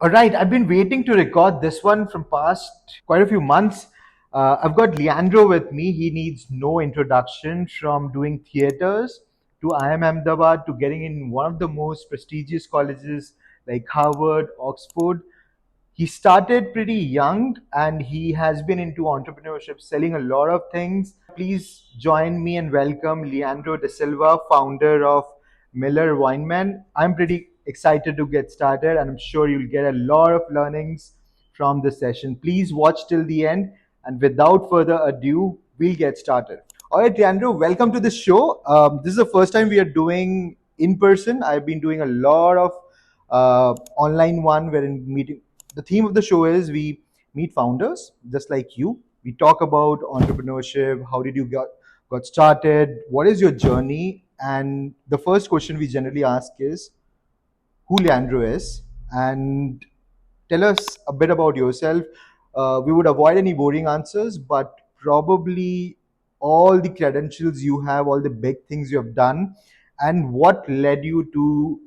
All right, I've been waiting to record this one from past quite a few months. I've got Leandro with me. He needs no introduction from doing theaters to IIM Ahmedabad to getting in one of the most prestigious colleges like Harvard, Oxford. He started pretty young and he has been into entrepreneurship, selling a lot of things. Please join me and welcome Leandro D'Sylva, founder of Miller Wymann. I'm pretty excited to get started and I'm sure you'll get a lot of learnings from this session. Please watch till the end and without further ado, we'll get started. All right, Leandro, welcome to the show. This is the first time we are doing in person. I've been doing a lot of online one wherein meeting the theme of the show is we meet founders just like you. We talk about entrepreneurship. How did you got started? What is your journey? And the first question we generally ask is who Leandro is, and tell us a bit about yourself. We would avoid any boring answers, but probably all the credentials you have, all the big things you have done, and what led you to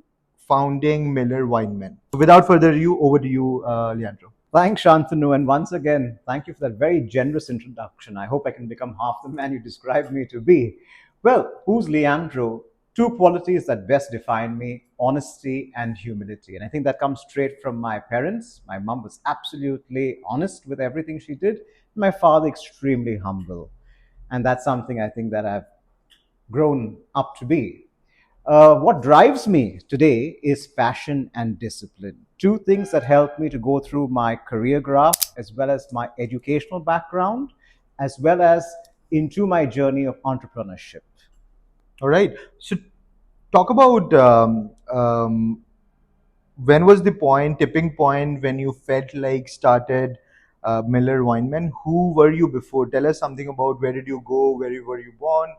founding Miller Wymann. Without further ado, over to you, Leandro. Thanks, Shantanu. And once again, thank you for that very generous introduction. I hope I can become half the man you described me to be. Well, who's Leandro? Two qualities that best define me: honesty and humility. And I think that comes straight from my parents. My mom was absolutely honest with everything she did, my father, extremely humble. And that's something I think that I've grown up to be. What drives me today is passion and discipline. Two things that help me to go through my career graph, as well as my educational background, as well as into my journey of entrepreneurship. All right. So, talk about when was the tipping point, when you felt like started Miller Weinman? Who were you before? Tell us something about where did you go, were you born,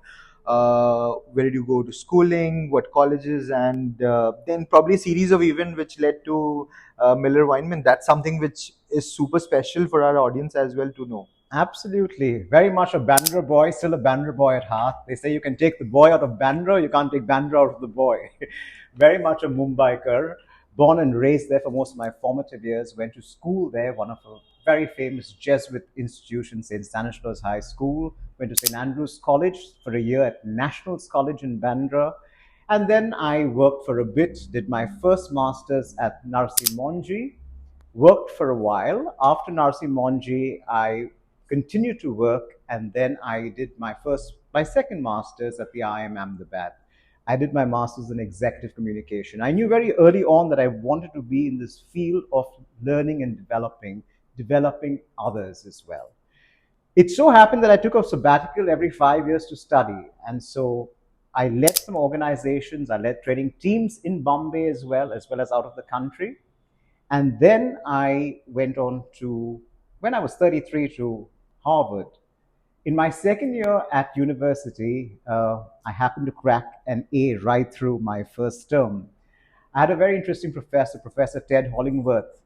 where did you go to schooling, what colleges, and then probably a series of events which led to Miller Weinman. That's something which is super special for our audience as well to know. Absolutely. Very much a Bandra boy, still a Bandra boy at heart. They say you can take the boy out of Bandra, you can't take Bandra out of the boy. Very much a Mumbaiker. Born and raised there for most of my formative years. Went to school there, one of a very famous Jesuit institution, St. Stanislaus High School. Went to St. Andrew's College for a year at Nationals College in Bandra. And then I worked for a bit, did my first master's at Narsi Monji, worked for a while. After Narsi Monji, I continued to work, and then I did my second master's at the IIM Ahmedabad. I did my master's in executive communication. I knew very early on that I wanted to be in this field of learning and developing others as well. It so happened that I took a sabbatical every 5 years to study, and so I led some organizations. I led training teams in Bombay as well as out of the country. And then I went on to, when I was 33, to Harvard. In my second year at university, I happened to crack an A right through my first term. I had a very interesting professor, Professor Ted Hollingworth.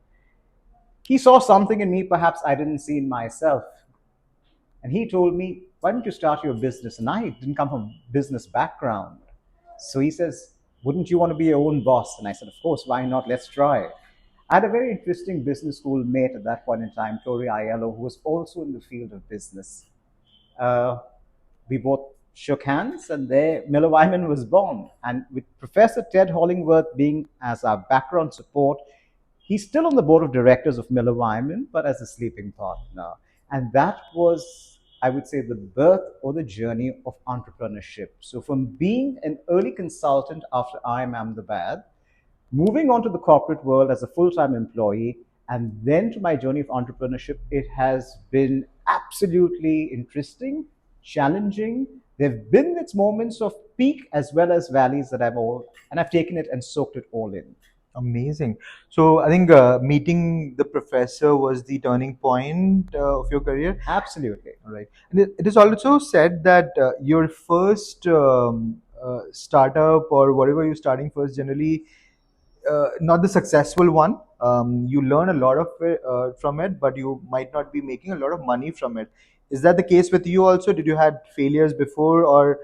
He saw something in me perhaps I didn't see in myself. And he told me, why don't you start your business? And I didn't come from a business background. So he says, wouldn't you want to be your own boss? And I said, of course, why not? Let's try. I had a very interesting business school mate at that point in time, Tori Aiello, who was also in the field of business. We both shook hands, and there Miller Wymann was born. And with Professor Ted Hollingworth being as our background support, he's still on the board of directors of Miller Wymann, but as a sleeping partner. And that was, I would say, the birth or the journey of entrepreneurship. So from being an early consultant after IIM Ahmedabad, moving on to the corporate world as a full-time employee, and then to my journey of entrepreneurship, it has been absolutely interesting, challenging. There have been its moments of peak as well as valleys that I've taken it and soaked it all in. Amazing. So I think meeting the professor was the turning point of your career. Absolutely. All right. And it is also said that your first startup or whatever you're starting first, generally not the successful one. You learn a lot of it, from it, but you might not be making a lot of money from it. Is that the case with you also? Did you had failures before, or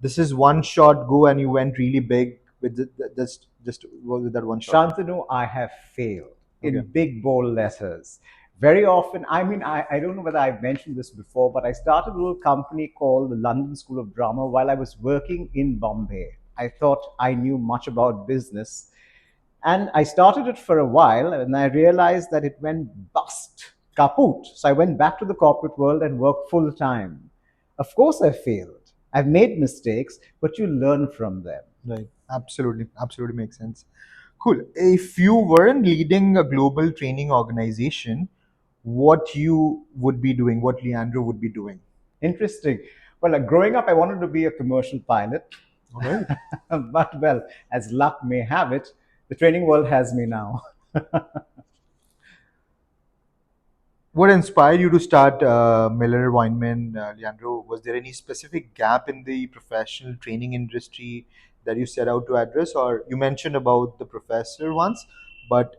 this is one shot go and you went really big with just with that one shot? Shantanu, I have failed. Okay. in big bold letters. Very often, I mean, I don't know whether I've mentioned this before, but I started a little company called the London School of Drama while I was working in Bombay. I thought I knew much about business. And I started it for a while and I realized that it went bust, kaput. So I went back to the corporate world and worked full time. Of course, I failed. I've made mistakes, but you learn from them. Right. Absolutely. Absolutely makes sense. Cool. If you weren't leading a global training organization, what you would be doing, what Leandro would be doing? Interesting. Well, growing up, I wanted to be a commercial pilot. All right. But, well, as luck may have it, the training world has me now. What inspired you to start Miller Wyman, Leandro? Was there any specific gap in the professional training industry that you set out to address? Or you mentioned about the professor once, but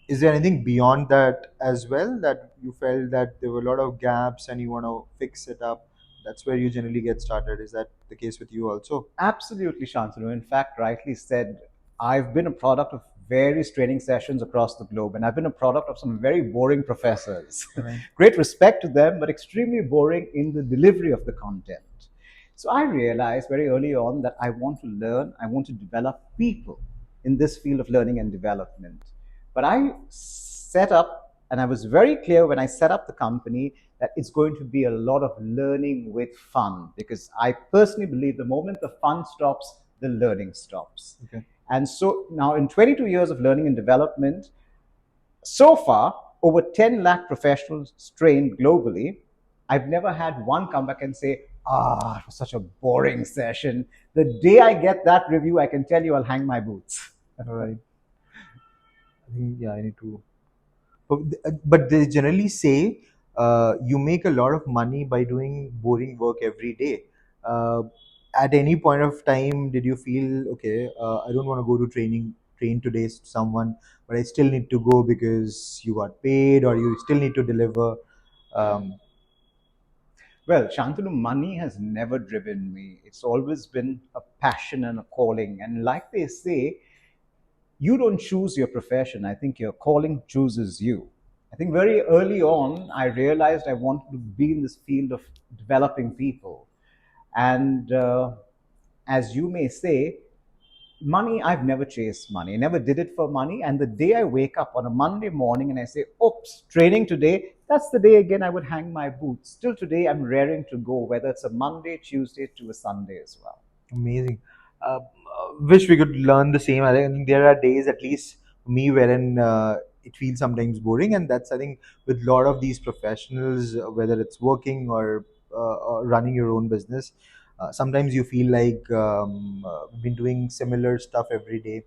is there anything beyond that as well that you felt that there were a lot of gaps and you want to fix it up? That's where you generally get started. Is that the case with you also? Absolutely, Shantanu. In fact, rightly said, I've been a product of various training sessions across the globe, and I've been a product of some very boring professors. Right. Great respect to them, but extremely boring in the delivery of the content. So I realized very early on that I want to learn, I want to develop people in this field of learning and development. But I set up, and I was very clear when I set up the company that it's going to be a lot of learning with fun because I personally believe the moment the fun stops, the learning stops. Okay. And so now, in 22 years of learning and development, so far, over 10 lakh professionals trained globally. I've never had one come back and say, it was such a boring session. The day I get that review, I can tell you I'll hang my boots. All right. I think, yeah, I need to. But they generally say you make a lot of money by doing boring work every day. Uh, at any point of time, did you feel okay? I don't want to go to train today someone, but I still need to go because you got paid or you still need to deliver. Um, Well, Shantanu, money has never driven me. It's always been a passion and a calling. And like they say, you don't choose your profession. I think your calling chooses you. I think very early on, I realized I wanted to be in this field of developing people. And as you may say, money, I've never chased money. I never did it for money. And the day I wake up on a Monday morning and I say, oops, training today, that's the day again I would hang my boots. Still today, I'm raring to go, whether it's a Monday, Tuesday to a Sunday as well. Amazing. Wish we could learn the same. I think there are days, at least for me, wherein it feels sometimes boring, and that's I think with a lot of these professionals, whether it's working or running your own business, sometimes you feel like we've been doing similar stuff every day.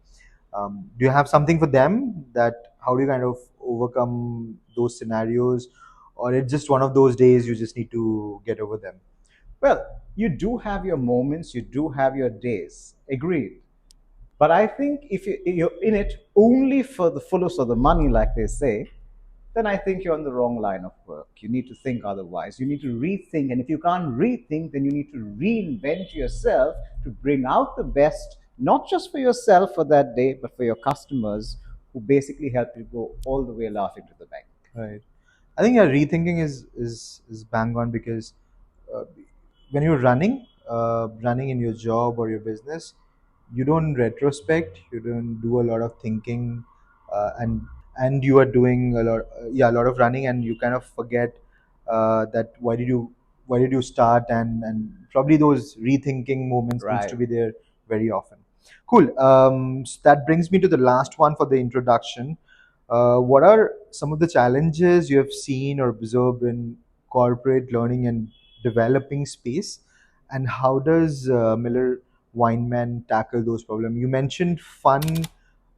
Do you have something for them that how do you kind of overcome those scenarios, or it's just one of those days you just need to get over them? Well, you do have your moments, you do have your days. Agreed. But I think if you're in it only for the fullest of the money, like they say, then I think you're on the wrong line of work. You need to think otherwise. You need to rethink. And if you can't rethink, then you need to reinvent yourself to bring out the best, not just for yourself for that day, but for your customers who basically help you go all the way laughing to the bank. Right. I think rethinking is bang on because uh, when you're running in your job or your business, you don't retrospect, you don't do a lot of thinking, and you are doing a lot of running, and you kind of forget that why did you start, and probably those rethinking moments needs to Right. be there very often. Cool. So that brings me to the last one for the introduction. What are some of the challenges you have seen or observed in corporate learning and developing space, and how does Miller Weinman tackle those problems? You mentioned fun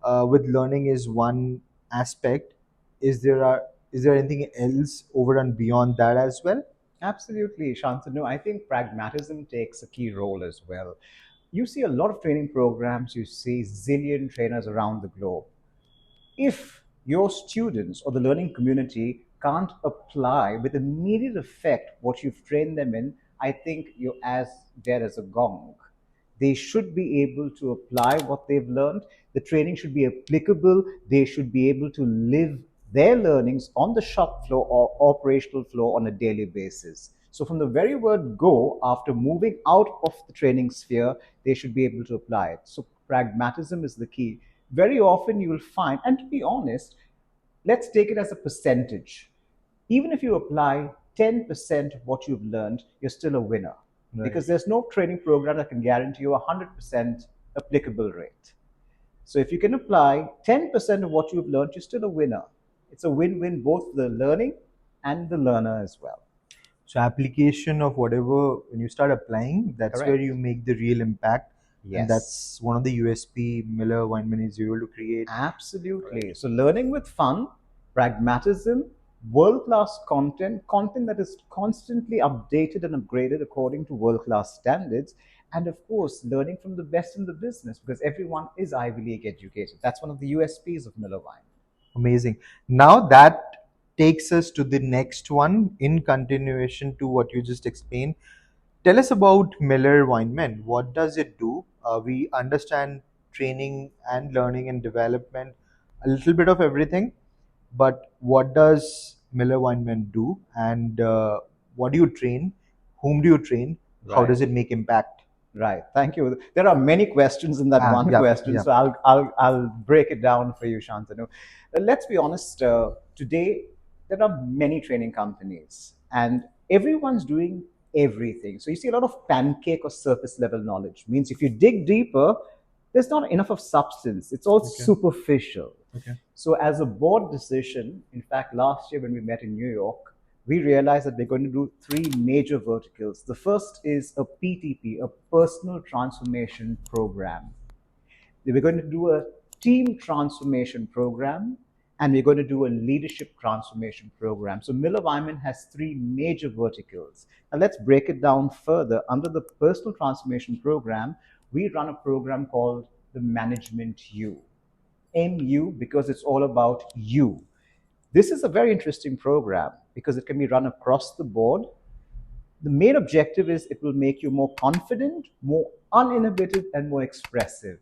with learning is one aspect. Is there a, is there anything else over and beyond that as well? Absolutely, Shantanu. I think pragmatism takes a key role as well. You see a lot of training programs, you see zillion trainers around the globe. If your students or the learning community can't apply with immediate effect what you've trained them in, I think you're as dead as a gong. They should be able to apply what they've learned. The training should be applicable. They should be able to live their learnings on the shop floor or operational floor on a daily basis. So from the very word go, after moving out of the training sphere, they should be able to apply it. So pragmatism is the key. Very often you will find, and to be honest, let's take it as a percentage. Even if you apply 10% of what you've learned, you're still a winner. Right. Because there's no training program that can guarantee you a 100% applicable rate. So if you can apply 10% of what you've learned, you're still a winner. It's a win-win, both the learning and the learner as well. So application of whatever, when you start applying, that's Correct. where you make the real impact. Yes. And that's one of the USP Miller Wymann is able to create. Absolutely. Right. So learning with fun, pragmatism, world-class content that is constantly updated and upgraded according to world-class standards, and of course, learning from the best in the business, because everyone is Ivy League educated. That's one of the USPs of Miller Wymann. Amazing. Now that takes us to the next one in continuation to what you just explained. Tell us about Miller Wymann. What does it do? We understand training and learning and development, a little bit of everything, but what does Miller Wymann do? And what do you train? Whom do you train? How does it make impact? Right. Thank you. There are many questions in that one question, so I'll break it down for you, Shantanu. Let's be honest. Today, there are many training companies, and everyone's doing everything. So you see a lot of pancake or surface level knowledge. Means if you dig deeper, there's not enough of substance. It's all superficial. Okay. So as a board decision, in fact, last year when we met in New York, we realized that we're going to do three major verticals. The first is a PTP, a personal transformation program. We're going to do a team transformation program, and we're going to do a leadership transformation program. So Miller Wymann has three major verticals. Now let's break it down further. Under the personal transformation program, we run a program called the Management U. MU, because it's all about you. This is a very interesting program because it can be run across the board. The main objective is it will make you more confident, more uninhibited, and more expressive.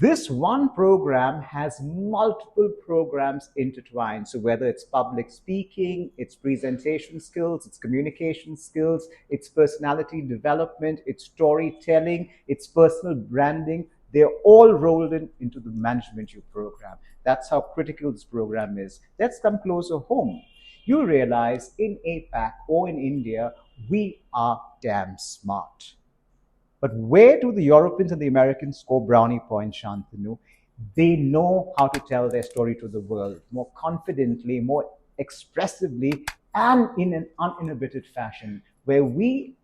This one program has multiple programs intertwined. So whether it's public speaking, it's presentation skills, it's communication skills, it's personality development, it's storytelling, it's personal branding, they're all rolled into the Management U program. That's how critical this program is. Let's come closer home. You realize in APAC or in India, we are damn smart. But where do the Europeans and the Americans score brownie points, Shantanu? They know how to tell their story to the world more confidently, more expressively, and in an uninhibited fashion, where we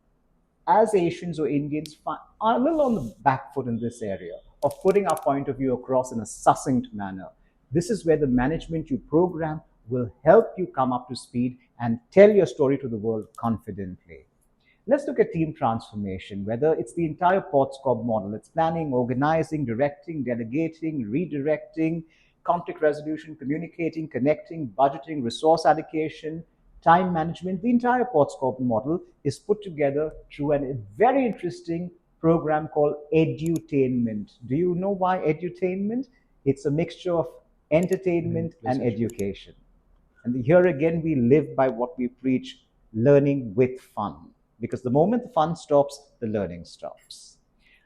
as Asians or Indians are a little on the back foot in this area of putting our point of view across in a succinct manner. This is where the Management U program will help you come up to speed and tell your story to the world confidently. Let's look at team transformation, whether it's the entire POTSCOB model. It's planning, organizing, directing, delegating, redirecting, conflict resolution, communicating, connecting, budgeting, resource allocation, time management. The entire POTSCOB model is put together through a very interesting program called edutainment. Do you know why edutainment? It's a mixture of entertainment and education. And here again, we live by what we preach, learning with fun. Because the moment the fun stops, the learning stops.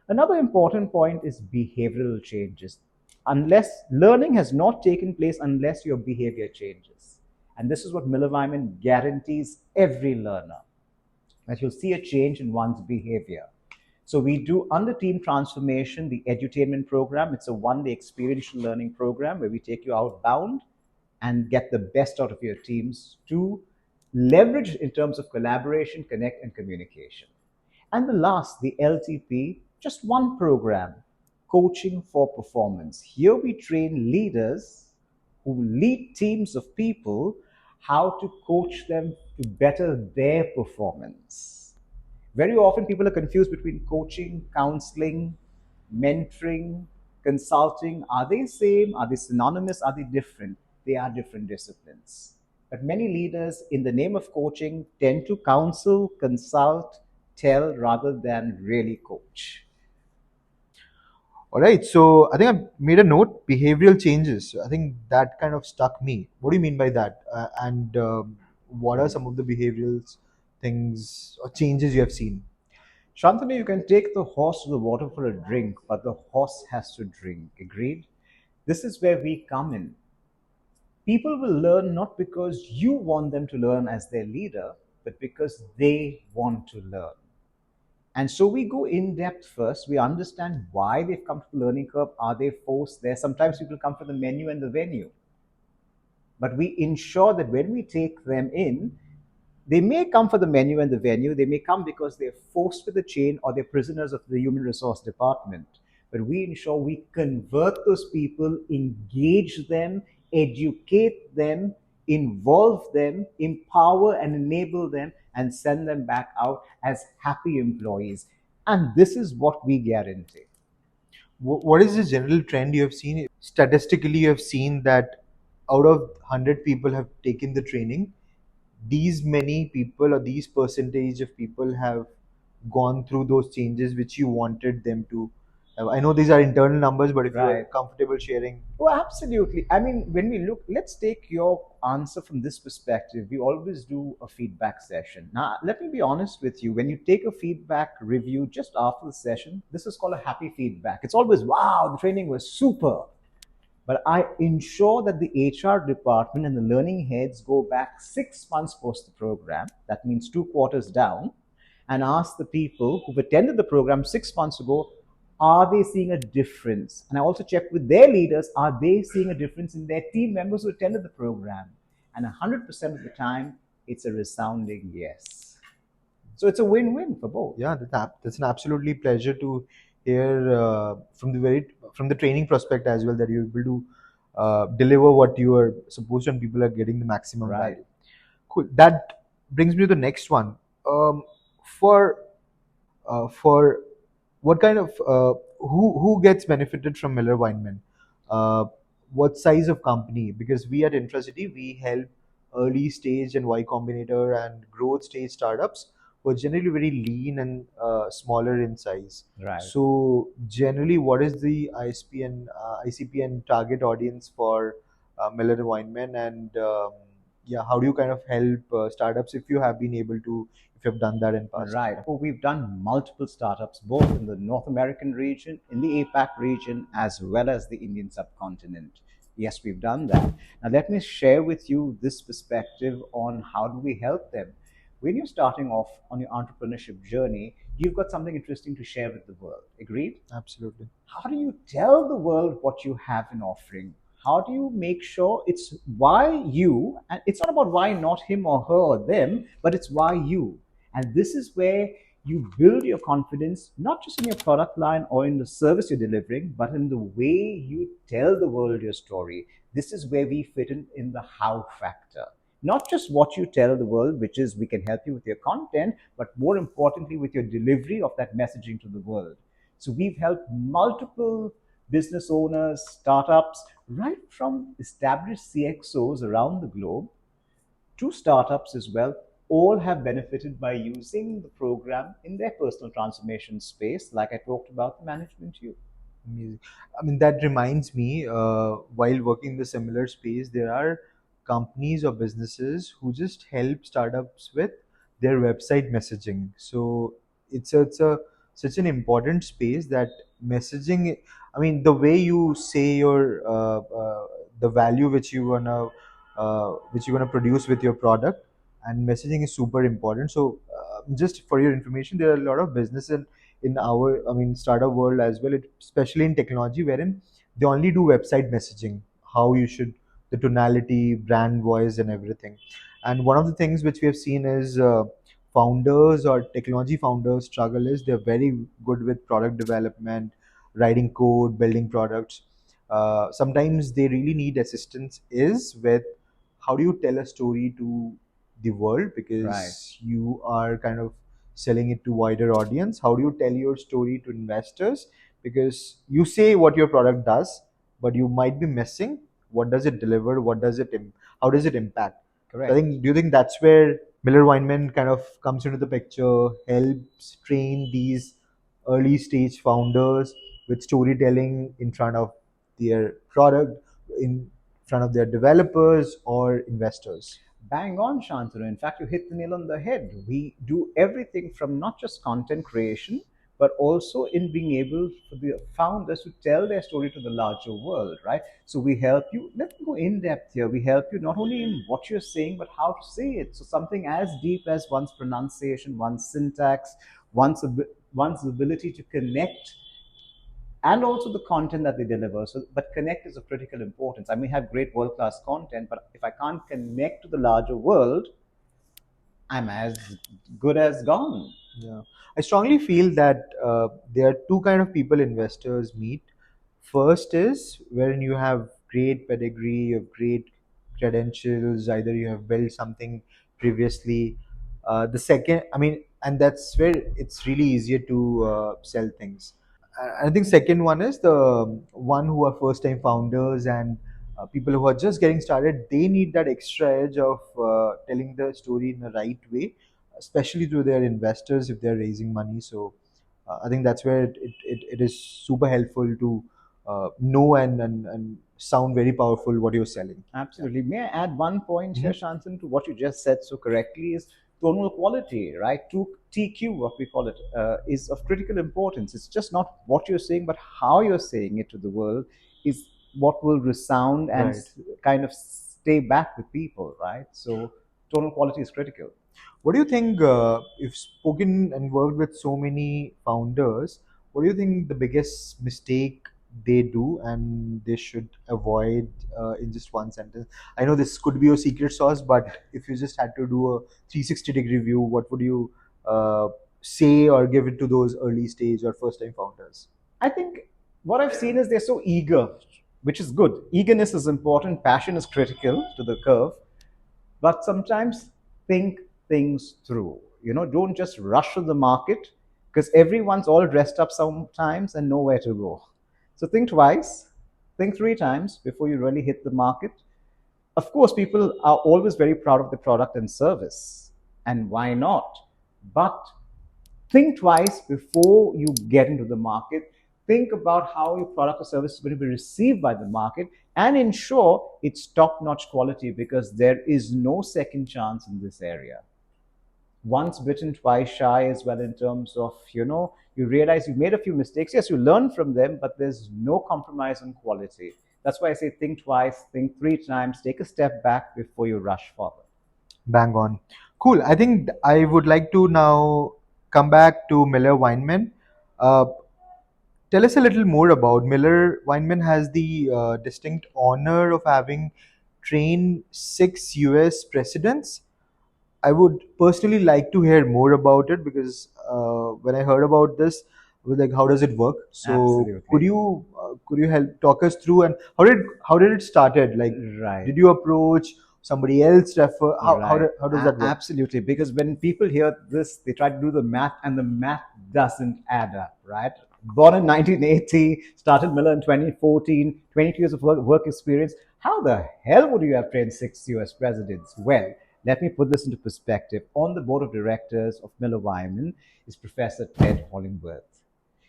Another important point is behavioral changes. Unless learning has not taken place unless your behavior changes. And this is what Miller Wymann guarantees every learner, that you'll see a change in one's behavior. So we do under team transformation, the edutainment program. It's a one-day experiential learning program where we take you outbound and get the best out of your teams to leverage in terms of collaboration, connect, and communication. And the last, the LTP, just one program, coaching for performance. Here we train leaders who lead teams of people how to coach them to better their performance. Very often people are confused between coaching, counseling, mentoring, consulting. Are they same? Are they synonymous? Are they different? They are different disciplines. But many leaders, in the name of coaching, tend to counsel, consult, tell rather than really coach. All right, so I think I made a note, behavioral changes. I think that kind of stuck me. What do you mean by that? And what are some of the behavioral things or changes you have seen? Shantanu, you can take the horse to the water for a drink, but the horse has to drink. Agreed? This is where we come in. People will learn not because you want them to learn as their leader, but because they want to learn. And so we go in depth first. We understand why they've come to the learning curve. Are they forced there? Sometimes people come for the menu and the venue. But we ensure that when we take them in, they may come for the menu and the venue. They may come because they're forced with the chain or they're prisoners of the human resource department. But we ensure we convert those people, engage them, educate them, involve them, empower and enable them, and send them back out as happy employees. And this is what we guarantee. What is the general trend you have seen? Statistically, you have seen that out of 100 people have taken the training, these many people or these percentage of people have gone through those changes which you wanted them to have. I know these are internal numbers, but if you are Right. comfortable sharing. Oh, absolutely. I mean, when we look, let's take your answer from this perspective. We always do a feedback session. Now, let me be honest with you. When you take a feedback review just after the session, this is called a happy feedback. It's always, wow, the training was super. But I ensure that the HR department and the learning heads go back 6 months post the program. That means 2 quarters down, and ask the people who've attended the program 6 months ago, are they seeing a difference? And I also check with their leaders, are they seeing a difference in their team members who attended the program? And 100% of the time, it's a resounding yes. So it's a win-win for both. Yeah, that's an absolutely pleasure to hear from the training prospect as well, that you're able to deliver what you are supposed to and people are getting the maximum Right. value. Cool. That brings me to the next one. Um, for for what kind of who gets benefited from Miller Weinman? Uh, what size of company? Because we at Infrasity we help early stage and Y Combinator and growth stage startups who are generally very lean and smaller in size. Right. So generally, what is the ICP and target audience for Miller Weinman, and yeah, how do you kind of help startups if you have been able to, if you have done that in past? Right. Well, we've done multiple startups, both in the North American region, in the APAC region, as well as the Indian subcontinent. Yes, we've done that. Now, let me share with you this perspective on how do we help them. When you're starting off on your entrepreneurship journey, you've got something interesting to share with the world. Agreed? Absolutely. How do you tell the world what you have in offering? How do you make sure it's why you, and it's not about why not him or her or them, but it's why you. And this is where you build your confidence, not just in your product line or in the service you're delivering, but in the way you tell the world your story. This is where we fit in the how factor. Not just what you tell the world, which is we can help you with your content, but more importantly, with your delivery of that messaging to the world. So we've helped multiple business owners, startups, right from established CXOs around the globe to startups as well, all have benefited by using the program in their personal transformation space, like I talked about the management you. Amazing. I mean, that reminds me, while working in the similar space, there are companies or businesses who just help startups with their website messaging. So it's a such an important space that messaging. I mean, the way you say the value which you wanna produce with your product, and messaging is super important. So just for your information, there are a lot of business in our, I mean, startup world as well, especially in technology, wherein they only do website messaging, how you should, the tonality, brand voice, and everything. And one of the things which we have seen is founders or technology founders struggle is they're very good with product development, writing code, building products. Sometimes they really need assistance is with how do you tell a story to the world, Right. because you are kind of selling it to wider audience. How do you tell your story to investors, because you say what your product does, but you might be missing what does it deliver, how does it impact. So I Correct. think, do you think that's where Miller Weinman kind of comes into the picture, helps train these early stage founders with storytelling in front of their product, in front of their developers or investors. Bang on, Shantanu. In fact, you hit the nail on the head. We do everything from not just content creation, but also in being able for the founders to tell their story to the larger world, right? So we help you. Let's go in depth here. We help you not only in what you're saying, but how to say it. So something as deep as one's pronunciation, one's syntax, one's ability to connect, and also the content that they deliver. So, but connect is of critical importance. I may have great world class content, but if I can't connect to the larger world, I'm as good as gone. Yeah, I strongly feel that there are two kind of people investors meet. First is when you have great pedigree, you have great credentials, either you have built something previously. The second, I mean, and that's where it's really easier to sell things. I think second one is the one who are first time founders and people who are just getting started. They need that extra edge of telling the story in the right way, especially to their investors if they're raising money. So I think that's where it is super helpful to know and sound very powerful what you're selling. Yeah. Absolutely. May I add one point here, Mhm. Shantan, to what you just said so correctly is tonal quality, right? To TQ, what we call it, is of critical importance. It's just not what you're saying, but how you're saying it to the world is what will resound and Right. kind of stay back with people, right? So tonal quality is critical. What do you think? You've spoken and worked with so many founders. What do you think the biggest mistake they do and they should avoid in just one sentence? I know this could be your secret sauce, but if you just had to do a 360-degree view, what would you say or give it to those early stage or first time founders? I think what I've seen is they're so eager, which is good. Eagerness is important, passion is critical to the curve, but sometimes think things through. Don't just rush to the market because everyone's all dressed up sometimes and nowhere to go. So think twice, think three times before you really hit the market. Of course, people are always very proud of the product and service, and why not? But think twice before you get into the market. Think about how your product or service is going to be received by the market and ensure it's top notch quality because there is no second chance in this area. Once bitten, twice shy as well, in terms of, you realize you made a few mistakes. Yes, you learn from them, but there's no compromise on quality. That's why I say think twice, think three times, take a step back before you rush forward. Bang on. Cool. I think I would like to now come back to Miller Weinman. Uh, Tell us a little more about Miller. Weinman has the distinct honor of having trained six US presidents. I would personally like to hear more about it because when I heard about this, I was like, how does it work? So Absolutely. could you help talk us through and how did it started? Like, Right. did you approach somebody else? Refer Right. how does that work? Absolutely. Because when people hear this, they try to do the math, and the math doesn't add up, right? Born in 1980, started Miller in 2014, 22 years of work experience. How the hell would you have trained six US presidents? Well, let me put this into perspective. On the board of directors of Miller Wyman is Professor Ted Hollingworth.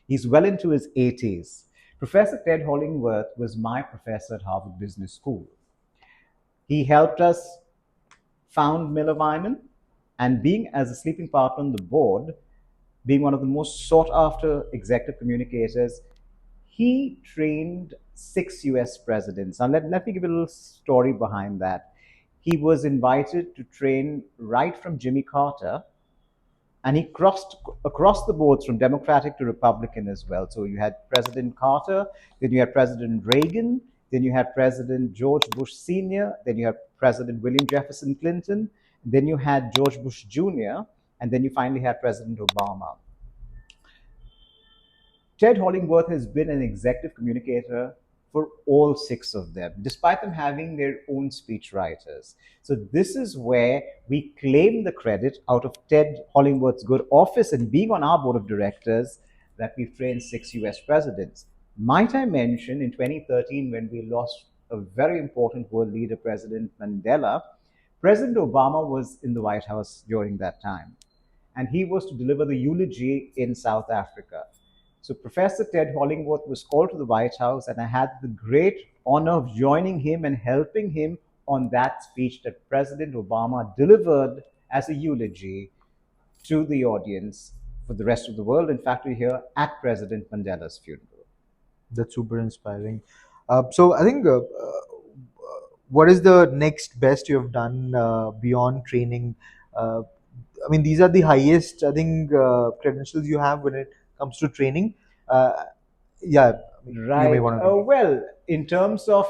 He's well into his 80s. Professor Ted Hollingworth was my professor at Harvard Business School. He helped us found Miller Wyman, and being as a sleeping partner on the board, being one of the most sought after executive communicators, he trained six US presidents. Now, let me give you a little story behind that. He was invited to train right from Jimmy Carter, and he crossed across the boards from Democratic to Republican as well. So you had President Carter, then you had President Reagan, then you had President George Bush Sr., then you had President William Jefferson Clinton, then you had George Bush Jr., and then you finally had President Obama. Ted Hollingworth has been an executive communicator for all six of them, despite them having their own speechwriters. So this is where we claim the credit out of Ted Hollingworth's good office and being on our board of directors that we've trained six US presidents. Might I mention in 2013, when we lost a very important world leader, President Mandela, President Obama was in the White House during that time, and he was to deliver the eulogy in South Africa. So Professor Ted Hollingworth was called to the White House, and I had the great honor of joining him and helping him on that speech that President Obama delivered as a eulogy to the audience for the rest of the world. In fact, we're here at President Mandela's funeral. That's super inspiring. So I think, what is the next best you have done beyond training? Uh, I mean, these are the highest, I think, credentials you have when it comes to training. Uh, yeah, I mean, you may Right. want to continue. Well, in terms of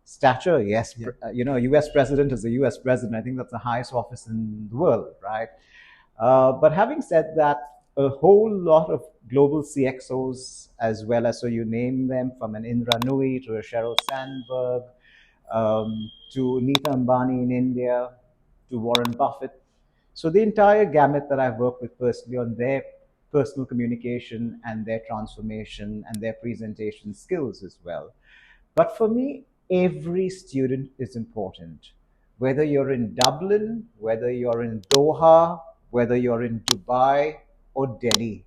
stature, yes, Yeah. U.S. president is a U.S. president. I think that's the highest office in the world, right? But having said that, a whole lot of global CXOs as well as, so you name them, from an Indra Nui to a Sheryl Sandberg, to Nita Ambani in India, to Warren Buffett. So the entire gamut that I've worked with personally on their personal communication and their transformation and their presentation skills as well. But for me, every student is important. Whether you're in Dublin, whether you're in Doha, whether you're in Dubai or Delhi,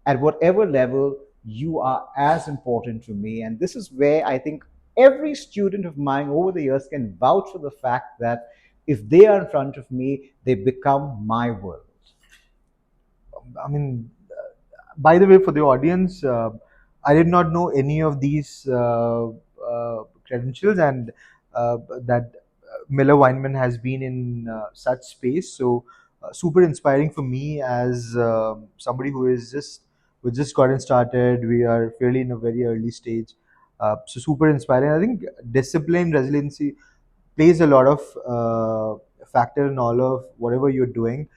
at whatever level, you are as important to me. And this is where I think every student of mine over the years can vouch for the fact that if they are in front of me, they become my world. I mean, by the way, for the audience, I did not know any of these credentials, and that Miller Wyman has been in such space. So, super inspiring for me as somebody who just gotten started. We are fairly in a very early stage. So, super inspiring. I think discipline, resiliency plays a lot of factor in all of whatever you're doing.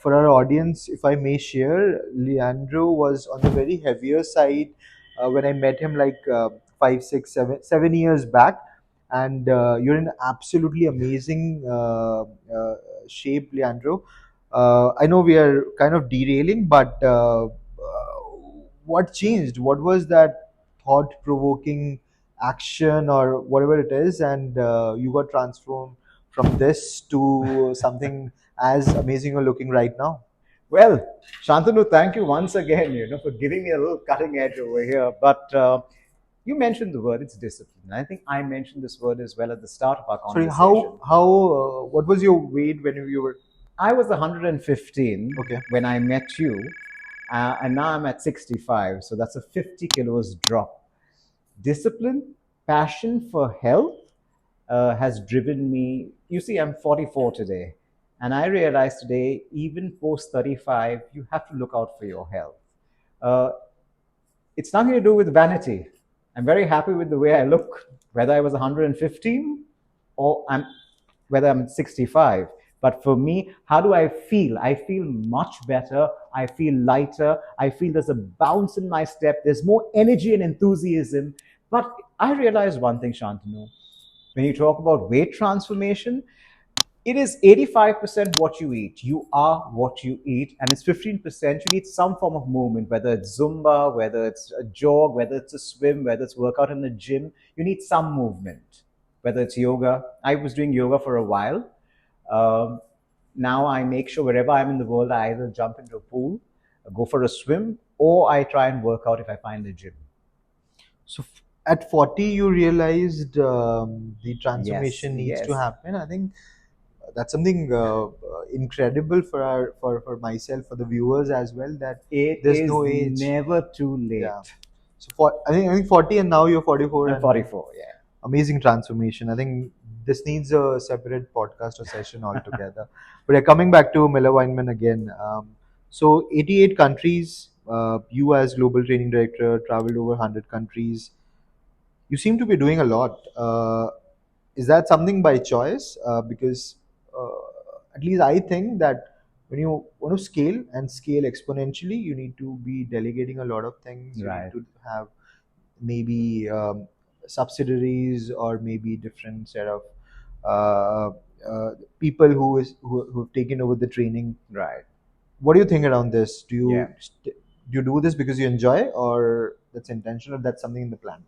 For our audience, if I may share, Leandro was on the very heavier side when I met him, like 5, 6, 7 years back, and you're in absolutely amazing shape, Leandro. I know we are kind of derailing, but what changed? What was that thought-provoking action or whatever it is, and you got transformed from this to something as amazing you're looking right now? Well, Shantanu, thank you once again, for giving me a little cutting edge over here. But you mentioned the word, it's discipline. I think I mentioned this word as well at the start of our Sorry, conversation. what was your weight when you were? I was 115 Okay. when I met you, and now I'm at 65. So that's a 50 kilos drop. Discipline, passion for health has driven me. You see, I'm 44 today, and I realize today, even post 35, you have to look out for your health. Uh, it's nothing to do with vanity. I'm very happy with the way I look, whether I was 115 or whether I'm 65. But for me, how do I feel? I feel much better. I feel lighter. I feel there's a bounce in my step. There's more energy and enthusiasm. But I realized one thing, Shantanu. When you talk about weight transformation, it is 85% what you eat. You are what you eat. And it's 15% you need some form of movement, whether it's Zumba, whether it's a jog, whether it's a swim, whether it's workout in the gym. You need some movement, whether it's yoga. I was doing yoga for a while. Um, Now I make sure wherever I'm in the world, I either jump into a pool, go for a swim, or I try and work out if I find a gym. So at 40, you realized the Yes, transformation needs to yes. happen. I think that's something incredible for for myself, for the viewers as well. That It there's is no age. never too Yeah. late. So I think 40, and now you're 44, I'm and 44, yeah. amazing transformation. I think this needs a separate podcast or session altogether. But coming back to Miller Weinman again. So 88 countries. You as global training director traveled over 100 countries. You seem to be doing a lot. Is that something by choice? Because at least I think that when you want to scale and scale exponentially, you need to be delegating a lot of things. You need Right. to have maybe subsidiaries, or maybe different set of uh, people who've taken over the training. Right. What do you think around this? Yeah. Do you do this because you enjoy, or that's intentional, or that's something in the plan?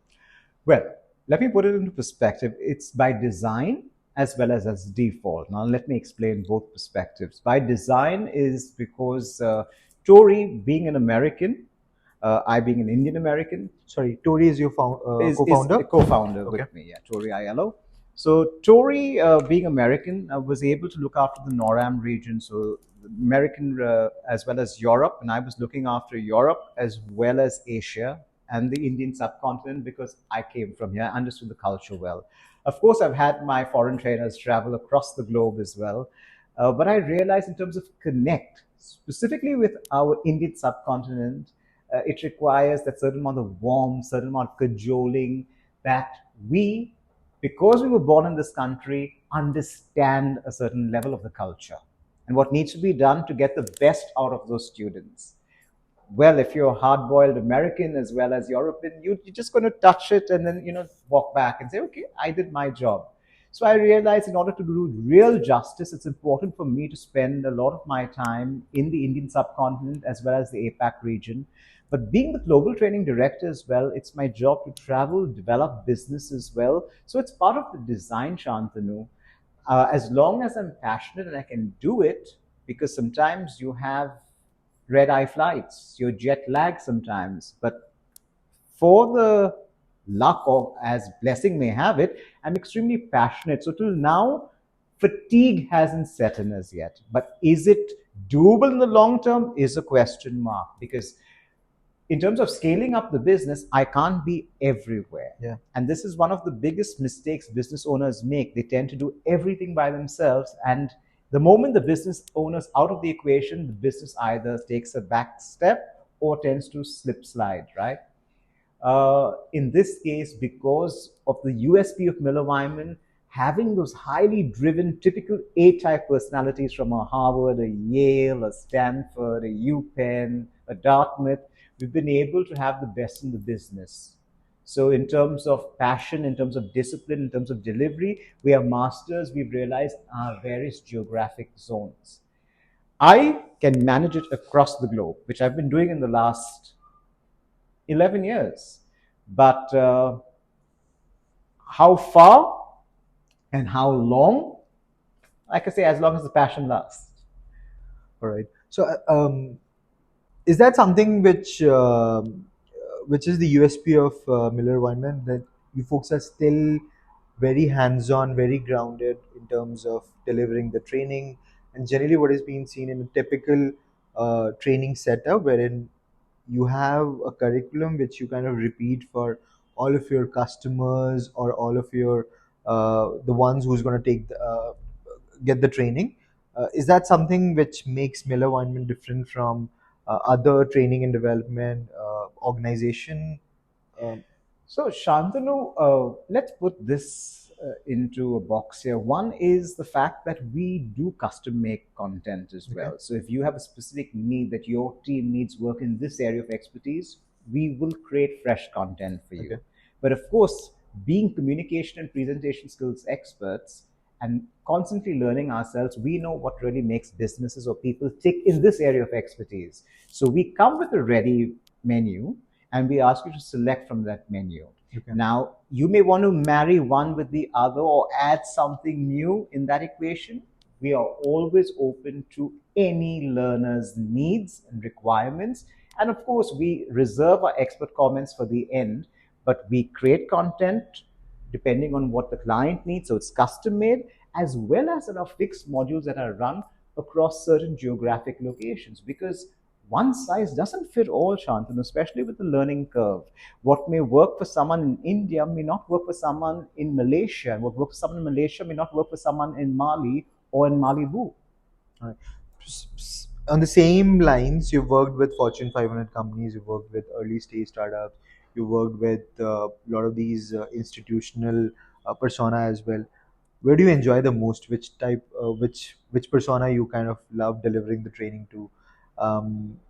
Well, let me put it into perspective. It's by design as well as default. Now, let me explain both perspectives. By design is because Tory, being an American, I being an Indian American, Sorry, Tori is your is co-founder? a co-founder Okay. with me, yeah, Tori Ayello. So Tori, being American, was able to look after the NORAM region, so American as well as Europe, and I was looking after Europe as well as Asia and the Indian subcontinent because I came from here, I understood the culture well. Of course, I've had my foreign trainers travel across the globe as well, but I realized in terms of connect, specifically with our Indian subcontinent, it requires that certain amount of warmth, certain amount of cajoling that we, because we were born in this country, understand a certain level of the culture and what needs to be done to get the best out of those students. Well, if you're a hard-boiled American as well as European, you're just going to touch it and then walk back and say, okay, I did my job. So I realized in order to do real justice, it's important for me to spend a lot of my time in the Indian subcontinent as well as the APAC region. But being the global training director as well, it's my job to travel, develop business as well. So it's part of the design, Shantanu. As long as I'm passionate and I can do it, because sometimes you have red eye flights, you're jet lagged sometimes. But for the luck, or as blessing may have it, I'm extremely passionate. So till now, fatigue hasn't set in as yet. But is it doable in the long term is a question mark, because in terms of scaling up the business, I can't be everywhere. Yeah. And this is one of the biggest mistakes business owners make. They tend to do everything by themselves. And the moment the business owner's out of the equation, the business either takes a back step or tends to slip slide, right? In this case, because of the USP of Miller Wyman, having those highly driven, typical A-type personalities from a Harvard, a Yale, a Stanford, a UPenn, a Dartmouth, we've been able to have the best in the business. So in terms of passion, in terms of discipline, in terms of delivery, we are masters, we've realized, our various geographic zones. I can manage it across the globe, which I've been doing in the last 11 years. But how far and how long? Like I say, as long as the passion lasts. All right. So, is that something which is the USP of Miller Wyman, that you folks are still very hands-on, very grounded in terms of delivering the training, and generally what is being seen in a typical training setup, wherein you have a curriculum which you kind of repeat for all of your customers or all of your the ones who's going to get the training. Is that something which makes Miller Weinman different from other training and development organization? Um, So, Shantanu, let's put this into a box here. One is the fact that we do custom make content as okay. well. So, if you have a specific need that your team needs work in this area of expertise, we will create fresh content for you. Okay. But of course, being communication and presentation skills experts and constantly learning ourselves, we know what really makes businesses or people tick in this area of expertise. So, we come with a ready menu and we ask you to select from that menu. Okay. Now, you may want to marry one with the other or add something new in that equation. We are always open to any learner's needs and requirements. And of course, we reserve our expert comments for the end, but we create content depending on what the client needs. So it's custom made, as well as there are fixed modules that are run across certain geographic locations, because one size doesn't fit all, Shantanu, especially with the learning curve. What may work for someone in India may not work for someone in Malaysia. And what works for someone in Malaysia may not work for someone in Mali or in Malibu. All right. On the same lines, you've worked with Fortune 500 companies, you've worked with early stage startups, you worked with a lot of these institutional persona as well. Where do you enjoy the most? Which type, which persona you kind of love delivering the training to?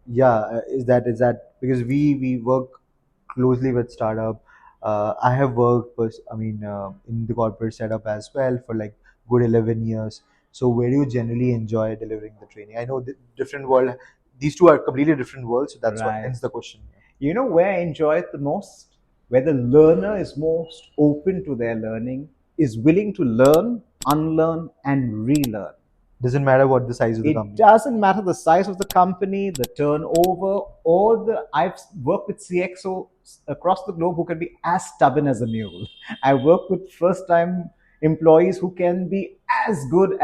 Yeah, is that because we work closely with startup. I have worked, in the corporate setup as well for like good 11 years. So where do you generally enjoy delivering the training? I know the different world. These two are completely different worlds, so that's why Right. hence the question. You know where I enjoy it the most? Where the learner is most open to their learning, is willing to learn, unlearn, and relearn. Doesn't matter what the size of the It company. doesn't matter the size of the company, the turnover, or the. I've worked with CXOs across the globe who can be as stubborn as a mule. I work with first-time employees who can be as good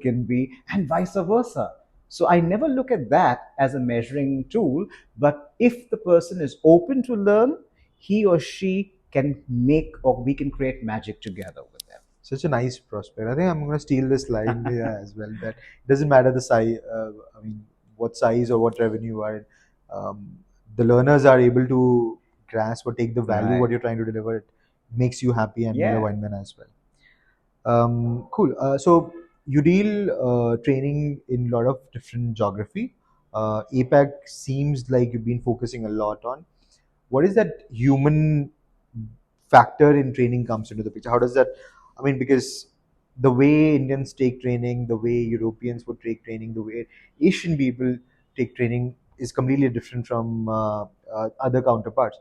can be, and vice versa. So I never look at that as a measuring tool. But if the person is open to learn, he or she can make, or we can create magic together with them. Such a nice prospect. I think I'm going to steal this line yeah, as well. That it doesn't matter the size. I mean, what size or what revenue you are in. The learners are able to grasp or take the value Right. what you're trying to deliver. It makes you happy, and Miller Yeah. Weinman as well. Cool. So you deal training in a lot of different geography. APAC seems like you've been focusing a lot on. What is that human factor in training comes into the picture? How does that? I mean, because the way Indians take training, the way Europeans would take training, the way Asian people take training is completely different from other counterparts.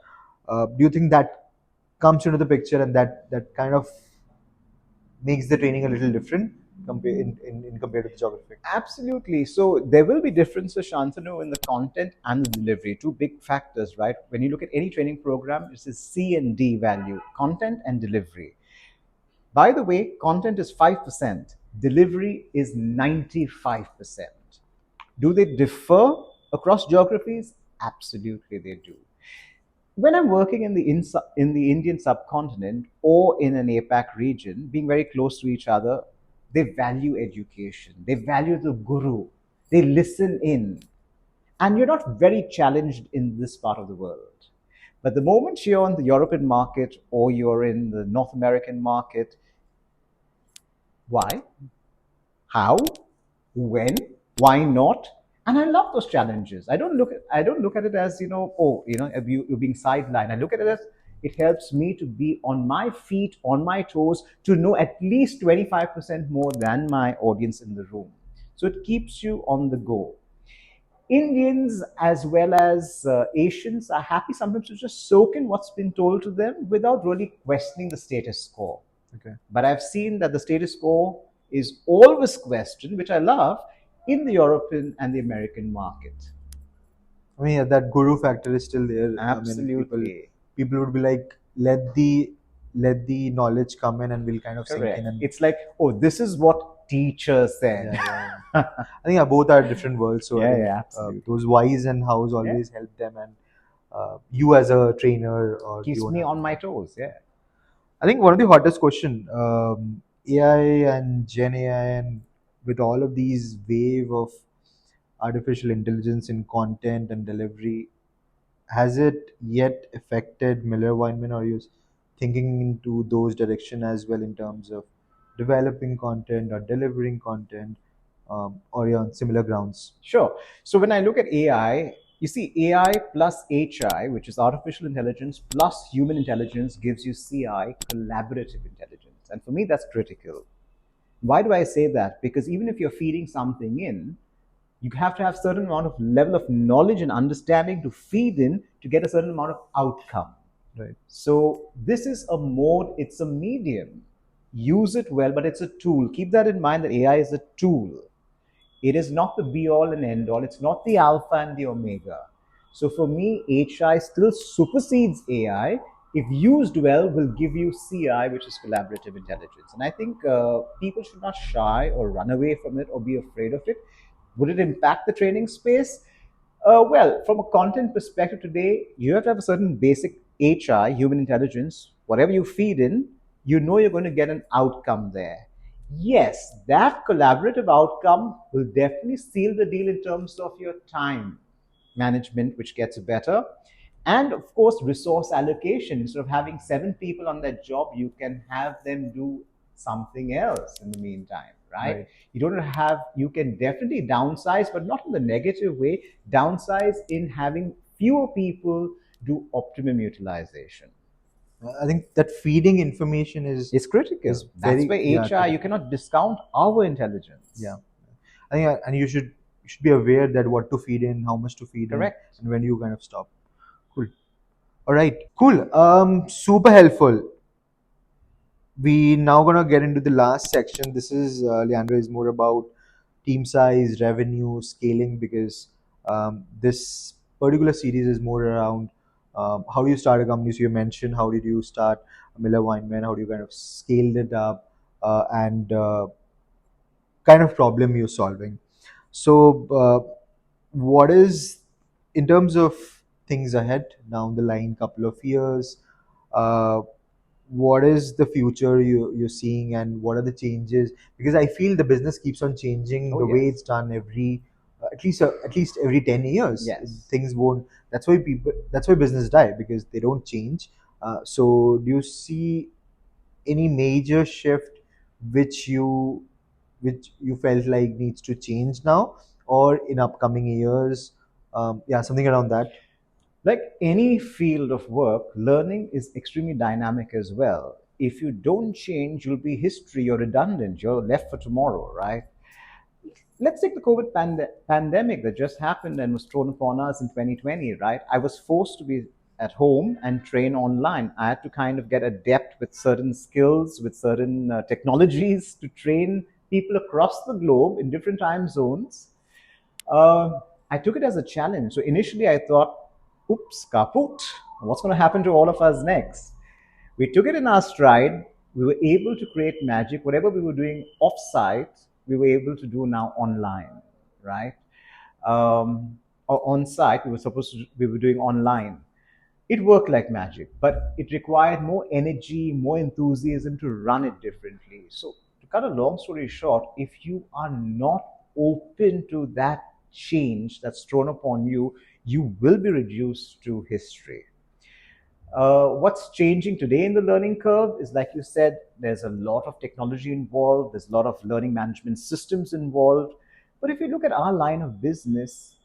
Do you think that comes into the picture, and that kind of makes the training a little different in compared to the geography? Absolutely. So there will be differences, Shantanu, in the content and the delivery. Two big factors, right? When you look at any training program, it's a C and D value, content and delivery. By the way, content is 5%, delivery is 95%. Do they differ across geographies? Absolutely, they do. When I'm working in the Indian subcontinent or in an APAC region, being very close to each other, they value education. They value the guru. They listen in. And you're not very challenged in this part of the world. But the moment you're on the European market or you're in the North American market, why? How? When? Why not? And I love those challenges. I don't look at it as, oh, you're being sidelined. I look at it as it helps me to be on my feet, on my toes, to know at least 25% more than my audience in the room. So it keeps you on the go. Indians as well as Asians are happy sometimes to just soak in what's been told to them without really questioning the status quo. Okay. But I've seen that the status quo is always questioned, which I love, in the European and the American market. I mean, yeah, that guru factor is still there. I mean, Absolutely. people would be like, let the knowledge come in, and we'll kind of sink in. Correct. And It's like, oh, this is what teacher said. yeah, yeah. I think both are different worlds. So I Yeah, think yeah, absolutely. those whys and hows Yeah. always help them, and you as a trainer or the Keeps me owner. on my toes. Yeah. I think one of the hottest question, AI and Gen AI, and with all of these wave of artificial intelligence in content and delivery, has it yet affected Miller Weinman, or are you thinking into those direction as well in terms of developing content or delivering content, or you're on similar grounds? Sure. So when I look at AI, you see AI plus HI, which is artificial intelligence plus human intelligence, gives you CI, collaborative intelligence. And for me, that's critical. Why do I say that? Because even if you're feeding something in, you have to have certain amount of level of knowledge and understanding to feed in to get a certain amount of outcome. Right. So this is a mode, it's a medium. Use it well, but it's a tool. Keep that in mind that AI is a tool. It is not the be all and end all. It's not the alpha and the omega. So for me, HI still supersedes AI. If used well, will give you CI, which is collaborative intelligence. And I think people should not shy or run away from it or be afraid of it. Would it impact the training space? Well, from a content perspective today, you have to have a certain basic HI, human intelligence. Whatever you feed in, you know you're going to get an outcome there. Yes, that collaborative outcome will definitely seal the deal in terms of your time management, which gets better. And of course, resource allocation. Instead of having 7 people on that job, you can have them do something else in the meantime, right? Right. You can definitely downsize, but not in the negative way. Downsize in having fewer people do optimum utilization. I think that feeding information It's critical. is That's very why yeah, HR, you cannot discount our intelligence. yeah. I think, and you should be aware that what to feed in, how much to feed Correct. in, and when you kind of stop. Cool. All right. Cool. Super helpful. We now gonna get into the last section. This is Leandro is more about team size, revenue, scaling, because this particular series is more around how do you start a company. So you mentioned how did you start Miller Wyman, how do you kind of scaled it up, and kind of problem you're solving. So, what is in terms of things ahead down the line, couple of years? Uh, what is the future you're seeing, and what are the changes? Because I feel the business keeps on changing Oh the way yes, it's done every at least every 10 years. yes. Things won't. That's why business die, because they don't change. So do you see any major shift which you which you felt like needs to change now or in upcoming years? Yeah, something around that. Like any field of work, learning is extremely dynamic as well. If you don't change, you'll be history, you're redundant, you're left for tomorrow, right? Let's take the COVID pandemic that just happened and was thrown upon us in 2020, right? I was forced to be at home and train online. I had to kind of get adept with certain skills, with certain technologies to train people across the globe in different time zones. uh, I took it as a challenge. So initially, I thought, oops, kaput, what's going to happen to all of us next? We took it in our stride. We were able to create magic. Whatever we were doing off-site, we were able to do now online, right? Or on-site, we were doing online. It worked like magic, but it required more energy, more enthusiasm to run it differently. So, to cut a long story short, if you are not open to that change that's thrown upon you, you will be reduced to history. What's changing today in the learning curve is, like you said, there's a lot of technology involved, there's a lot of learning management systems involved. But if you look at our line of business,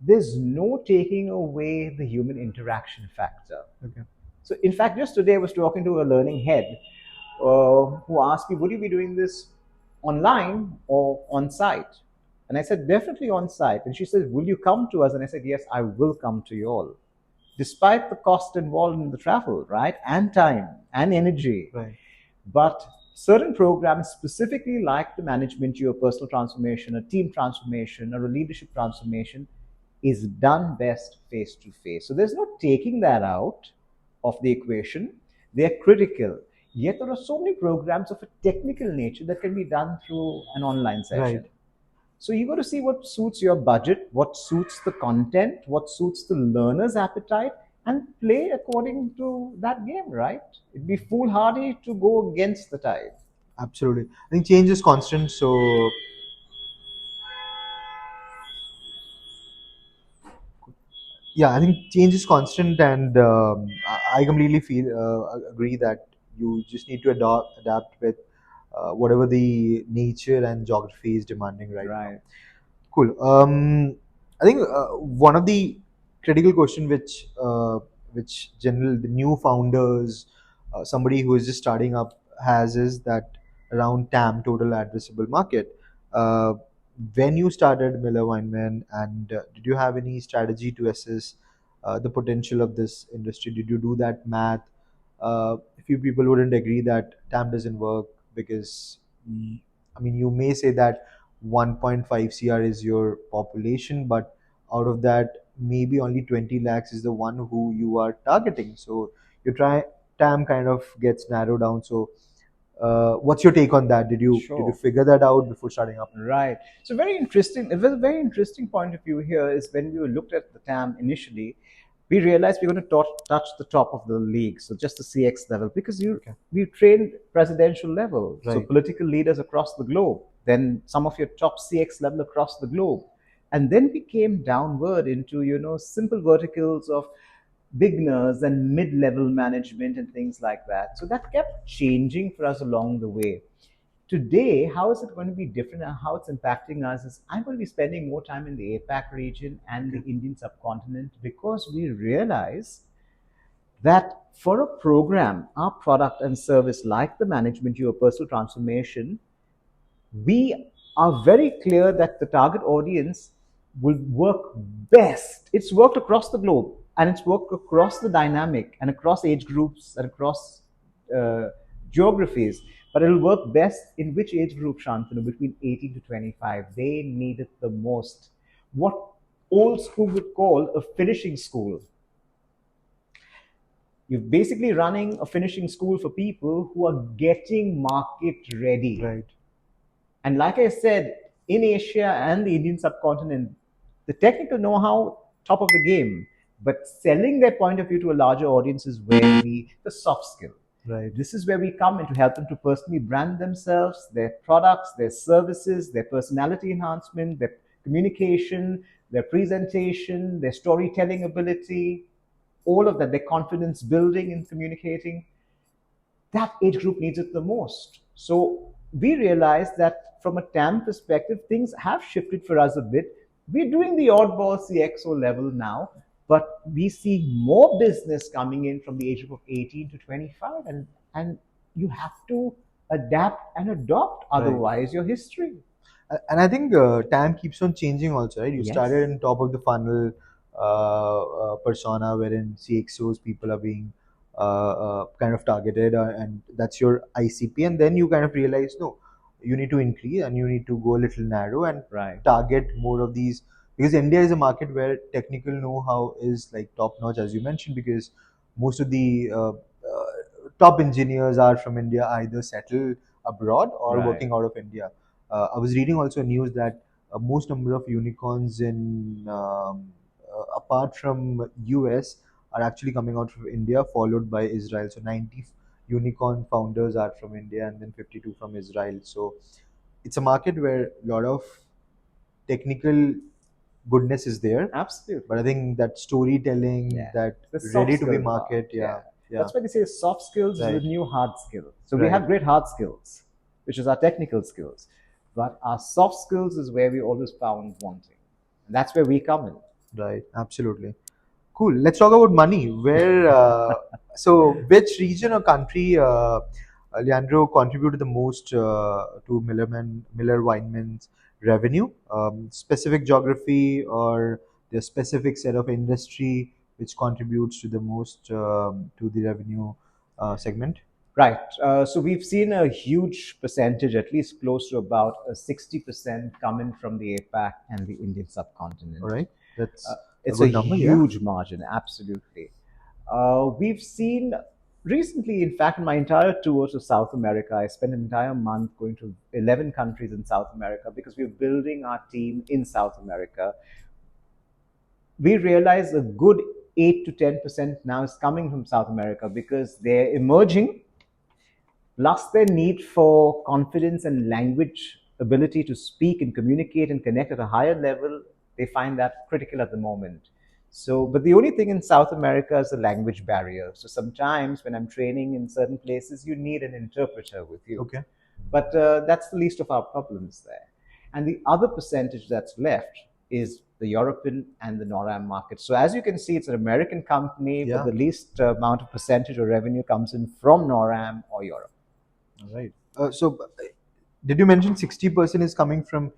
there's no taking away the human interaction factor. Okay. So, in fact, just today I was talking to a learning head who asked me, would you be doing this online or on site? And I said, definitely on site. And she said, will you come to us? And I said, yes, I will come to you all, despite the cost involved in the travel, right? And time and energy. Right. But certain programs, specifically like the management, your personal transformation, a team transformation, or a leadership transformation, is done best face to face. So there's no taking that out of the equation. They're critical. Yet there are so many programs of a technical nature that can be done through an online session. Right. So you got to see what suits your budget, what suits the content, what suits the learner's appetite, and play according to that game, right? It'd be foolhardy to go against the tide. Absolutely. I think change is constant. So yeah, I think change is constant, and I completely feel agree that you just need to adapt with whatever the nature and geography is demanding right now. Right. Cool. I think one of the critical question which general the new founders, somebody who is just starting up has is that around TAM, total addressable market. Uh, when you started Miller Weinman, and did you have any strategy to assess the potential of this industry? Did you do that math? A few people wouldn't agree that TAM doesn't work because, I mean, you may say that 1.5 CR is your population, but out of that, maybe only 20 lakhs is the one who you are targeting. So your TAM kind of gets narrowed down. So, what's your take on that? Did you Sure. figure that out before starting up? Right. So very interesting. It was a very interesting point of view here is when we looked at the TAM initially, we realized we're going to touch the top of the league, so just the CX level, because Okay. we trained presidential level, so Right. political leaders across the globe, then some of your top CX level across the globe, and then we came downward into simple verticals of beginners and mid-level management and things like that. So that kept changing for us along the way. Today, how is it going to be different and how it's impacting us is I'm going to be spending more time in the APAC region and the Okay. Indian subcontinent because we realize that for a program, our product and service like the management, your personal transformation, we are very clear that the target audience will work best. It's worked across the globe and it's worked across the dynamic and across age groups and across uh, geographies. But it'll work best in which age group, Shantanu? Between 18 to 25. They need it the most. What old school would call a finishing school. You're basically running a finishing school for people who are getting market ready. Right. And like I said, in Asia and the Indian subcontinent, the technical know-how, top of the game, but selling their point of view to a larger audience is where the soft skill. Right. This is where we come in to help them to personally brand themselves, their products, their services, their personality enhancement, their communication, their presentation, their storytelling ability, all of that, their confidence building in communicating. That age group needs it the most. So we realized that from a TAM perspective, things have shifted for us a bit. We're doing the oddball CXO level now, but we see more business coming in from the age group of 18 to 25, and you have to adapt and adopt, otherwise your history. And I think TAM keeps on changing also, right? You Yes. started in top of the funnel persona wherein CXOs people are being kind of targeted, and that's your ICP, and then you kind of realize no, you need to increase and you need to go a little narrow and Right. target more of these, because India is a market where technical know-how is like top notch, as you mentioned, because most of the top engineers are from India, either settled abroad or Right. working out of India. I was reading also news that most number of unicorns in apart from US are actually coming out of India, followed by Israel. So 90 unicorn founders are from India, and then 52 from Israel. So it's a market where a lot of technical goodness is there, Absolutely. but I think that storytelling, Yeah. that The soft ready to be skill part, market, yeah, yeah, That's why they say soft skills is Right. the new hard skill. So we Right. have great hard skills, which is our technical skills. But our soft skills is where we always found wanting. And that's where we come in. right, absolutely. Cool. Let's talk about money. Where, so which region or country, Leandro, contributed the most to Miller Weinman's revenue? Specific geography or the specific set of industry which contributes to the most to the revenue segment? Right. So we've seen a huge percentage, at least close to about 60% coming from the APAC and the Indian subcontinent. All right, Uh, that's a it's a good number. Yeah. huge margin, absolutely. We've seen recently, in fact, in my entire tour to South America, I spent an entire month going to 11 countries in South America because we're building our team in South America. We realize a good 8 to 10% now is coming from South America because they're emerging, plus their need for confidence and language ability to speak and communicate and connect at a higher level. They find that critical at the moment. So, but the only thing in South America is the language barrier. So sometimes when I'm training in certain places, you need an interpreter with you. Okay. But that's the least of our problems there. And the other percentage that's left is the European and the NORAM market. So as you can see, it's an American company, Yeah. but the least amount of percentage of revenue comes in from NORAM or Europe. All right. Did you mention 60% is coming from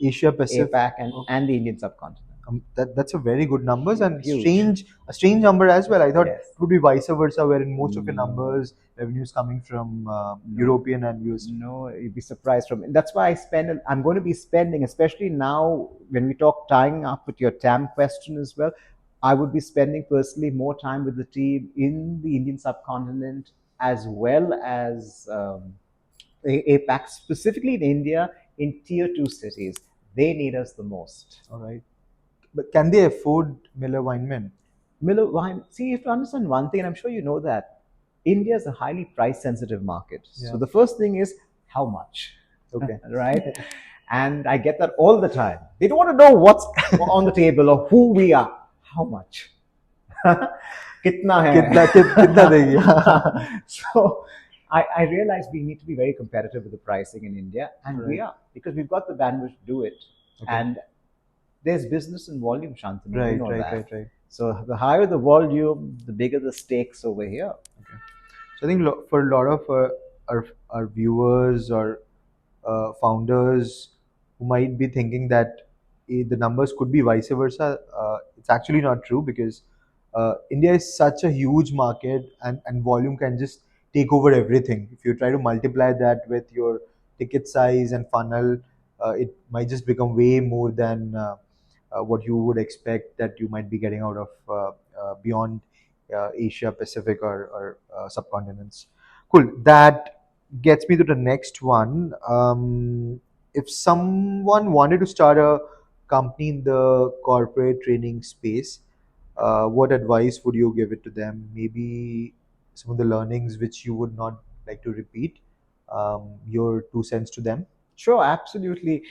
Asia Pacific? APAC and the Indian subcontinent. That's a very good numbers, and Huge. a strange number as well. I thought Yes. it would be vice versa, wherein most of your numbers revenues coming from European and US. No, you'd be surprised from. That's why I'm going to be spending, especially now when we talk tying up with your TAM question as well. I would be spending personally more time with the team in the Indian subcontinent as well as APAC, specifically in India, in tier 2 cities. They need us the most. All right, but can they afford Miller Weinman? Miller Wine. See, you have to understand one thing, and I'm sure you know that India is a highly price sensitive market. Yeah. So the first thing is how much, Okay. right? And I get that all the time. They don't want to know what's on the table or who we are. How much? Kitna hai? कितना देगी? So I realize we need to be very competitive with the pricing in India, and we Right. are, because we've got the bandwidth to do it. Okay. And there's business in volume, Shantanu. Right, You know that. right. So the higher the volume, the bigger the stakes over here. So I think for a lot of our viewers or founders who might be thinking that the numbers could be vice versa, it's actually not true, because India is such a huge market, and volume can just take over everything. If you try to multiply that with your ticket size and funnel, it might just become way more than what you would expect that you might be getting out of beyond Asia Pacific or subcontinents. Cool. That gets me to the next one. If someone wanted to start a company in the corporate training space, what advice would you give it to them? Maybe some of the learnings which you would not like to repeat, your 2 cents to them. Sure, absolutely.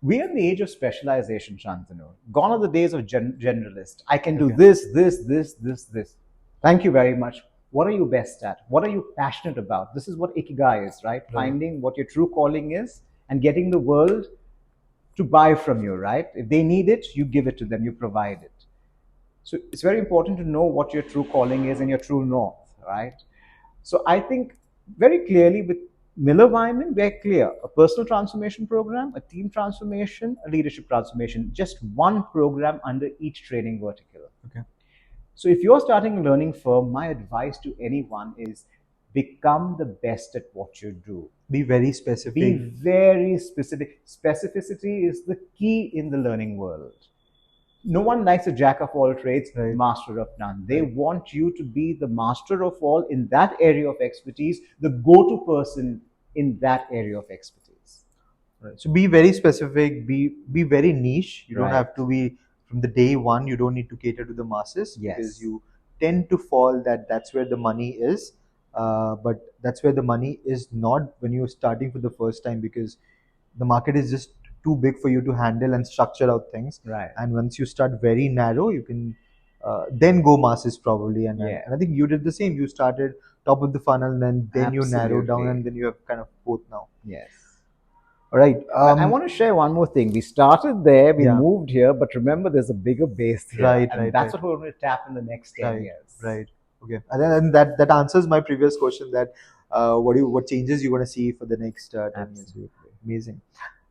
We are in the age of specialization, Shantanu. Gone are the days of generalist. I can do Okay. this. Thank you very much. What are you best at? What are you passionate about? This is what ikigai is, right? Finding what your true calling is and getting the world to buy from you, right? If they need it, you give it to them, you provide it. So it's very important to know what your true calling is and your true north, right? So I think very clearly with Miller Wymann, we're clear: a personal transformation program, a team transformation, a leadership transformation, just one program under each training vertical. Okay. So if you're starting a learning firm, my advice to anyone is become the best at what you do. Be very specific. Be very specific. Specificity is the key in the learning world. No one likes a jack of all trades, Right. master of none. They want you to be the master of all in that area of expertise, the go-to person in that area of expertise. Right. So be very specific. Be very niche. You don't Right. have to be from the day one. You don't need to cater to the masses Yes. because you tend to fall that that's where the money is. But that's where the money is not when you're starting for the first time, because the market is just too big for you to handle and structure out things. Right. And once you start very narrow, you can then go masses probably. Yeah. And I think you did the same. You started top of the funnel, and then you narrowed down, Absolutely. and then you have kind of both now. Yes. All right. I want to share one more thing. We started there, we Yeah. moved here, but remember there's a bigger base here. Right, and right, that's right. what we're going to tap in the next 10 years. Right. Okay. And then that answers my previous question, that what changes you're going to see for the next 10 years. Absolutely. Amazing.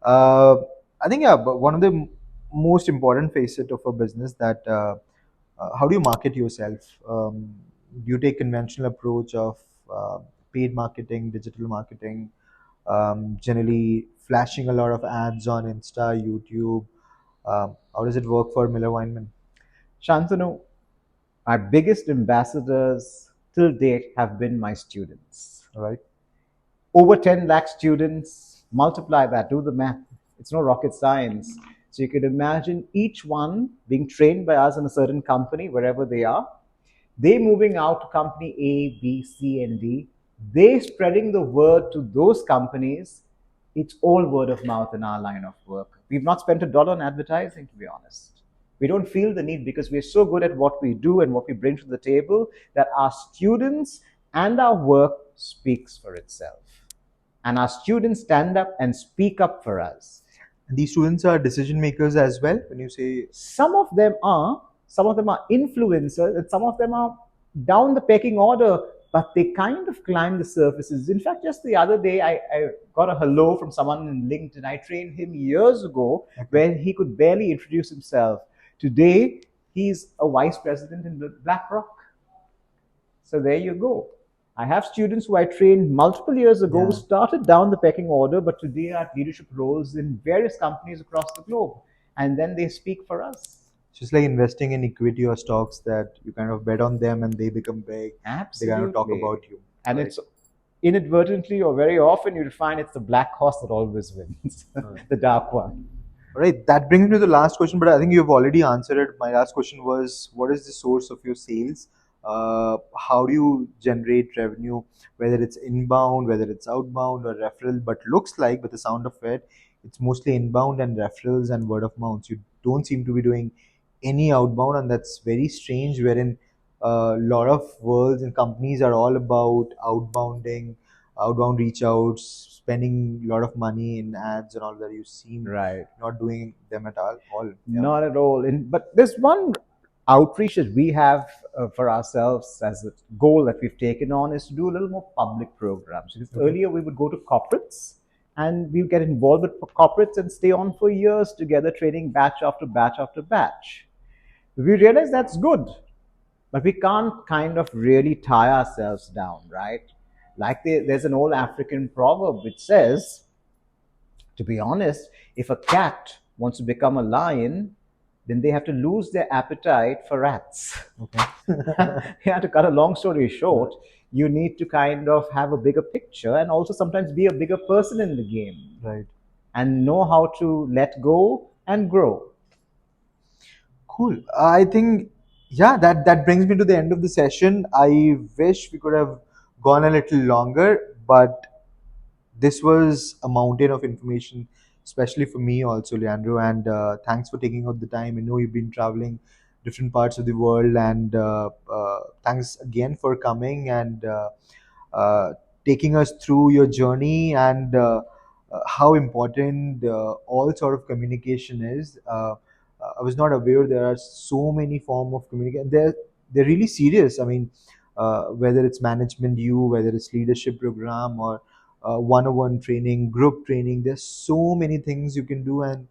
Uh, I think, yeah, but one of the most important facet of a business, that how do you market yourself? Do you take conventional approach of paid marketing, digital marketing, generally flashing a lot of ads on Insta, YouTube? How does it work for Miller Weinman? Shantanu, my biggest ambassadors till date have been my students. All right. Over 10 lakh students, multiply that, do the math. It's no rocket science. So you could imagine each one being trained by us in a certain company, wherever they are. They moving out to company A, B, C, and D. They spreading the word to those companies. It's all word of mouth in our line of work. We've not spent $1 on advertising, to be honest. We don't feel the need because we're so good at what we do and what we bring to the table that our students and our work speaks for itself. And our students stand up and speak up for us. And these students are decision makers as well. When you say Some of them are influencers, and some of them are down the pecking order, but they kind of climb the surfaces. In fact, just the other day, I got a hello from someone in LinkedIn. I trained him years ago where he could barely introduce himself. Today, he's a vice president in BlackRock. So there you go. I have students who I trained multiple years ago who started down the pecking order, but today are at leadership roles in various companies across the globe. And then they speak for us. it's just like investing in equity or stocks, that you kind of bet on them and they become big. Absolutely. They kind of talk about you. And right? it's inadvertently or very often you'll find it's the black horse that always wins, the dark one. All right, that brings me to the last question, but I think you've already answered it. My last question was, what is the source of your sales? How do you generate revenue, whether it's inbound, whether it's outbound or referral? But looks like, with the sound of it, it's mostly inbound and referrals and word of mouth. You don't seem to be doing any outbound, and that's very strange. Wherein a lot of worlds and companies are all about outbound reach outs, spending a lot of money in ads and all that. You seem Right. not doing them at all. Yeah. Not at all. But there's one outreach that we have for ourselves as a goal that we've taken on is to do a little more public programs. Because earlier we would go to corporates and we would get involved with corporates and stay on for years together, training batch after batch after batch. We realize that's good, but we can't kind of really tie ourselves down, right? There's an old African proverb which says, to be honest, if a cat wants to become a lion, then they have to lose their appetite for rats. Okay. Yeah, to cut a long story short, you need to kind of have a bigger picture and also sometimes be a bigger person in the game Right. and know how to let go and grow. Cool. I think, yeah, that brings me to the end of the session. I wish we could have gone a little longer, but this was a mountain of information, especially for me also, Leandro. And thanks for taking out the time. I know you've been traveling different parts of the world, and thanks again for coming and uh, taking us through your journey and how important all sort of communication is. I was not aware there are so many form of communication. They're really serious. I mean, whether it's management you, whether it's leadership program or one-on-one training, group training. There's so many things you can do and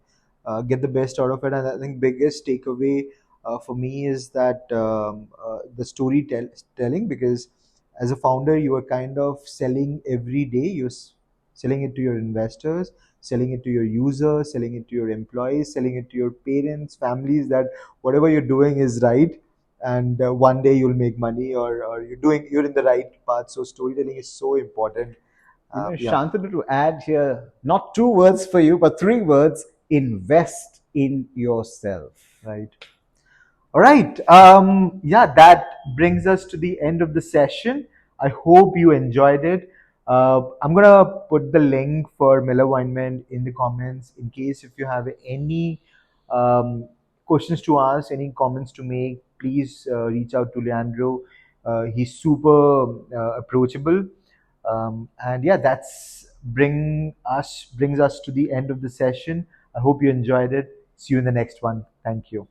get the best out of it. And I think biggest takeaway for me is that the storytelling, because as a founder, you are kind of selling every day. Selling it to your investors, selling it to your users, selling it to your employees, selling it to your parents, families, that whatever you're doing is right, and one day you'll make money, or you're in the right path. So storytelling is so important. Yeah. Shantanu, to add here, not two words for you, but three words: invest in yourself. Right. All right. Yeah, that brings us to the end of the session. I hope you enjoyed it. I'm gonna put the link for Miller Wymann in the comments in case if you have any um, questions to ask, any comments to make. Please reach out to Leandro. He's super approachable. And yeah, brings us to the end of the session. I hope you enjoyed it. See you in the next one. Thank you.